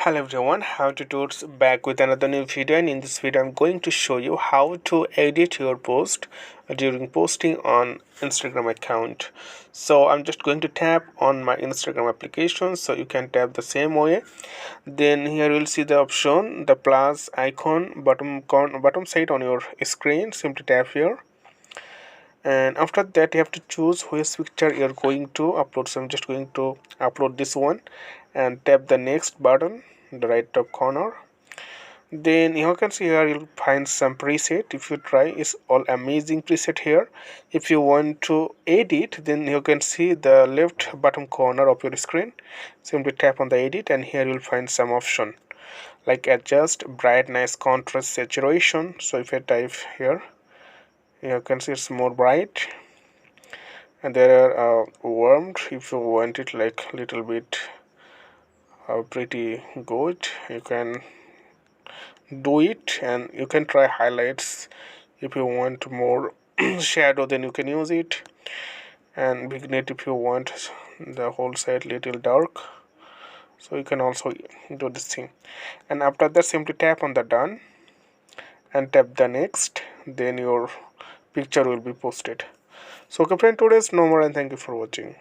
Hello everyone, how to Tuts back with another new video, and in this video I'm going to show you how to edit your post during posting on Instagram account. So I'm just going to tap on my Instagram application, so you can tap the same way. Then here you'll see the option, the plus icon bottom side on your screen. Simply tap here, and after that you have to choose which picture you're going to upload. So I'm just going to upload this one and tap the next button in the right top corner. Then you can see here you'll find some preset. If you try, it's all amazing preset here. If you want to edit, then you can see the left bottom corner of your screen. Simply tap on the edit, and here you'll find some option like adjust brightness, contrast, saturation. So if I type here, you can see it's more bright, and there are warmed. If you want it like little bit pretty good, you can do it. And you can try highlights. If you want more shadow, then you can use it, and vignette if you want the whole side little dark, so you can also do this thing. And after that, simply tap on the done and tap the next, then your picture will be posted. So okay friend, today's no more, and thank you for watching.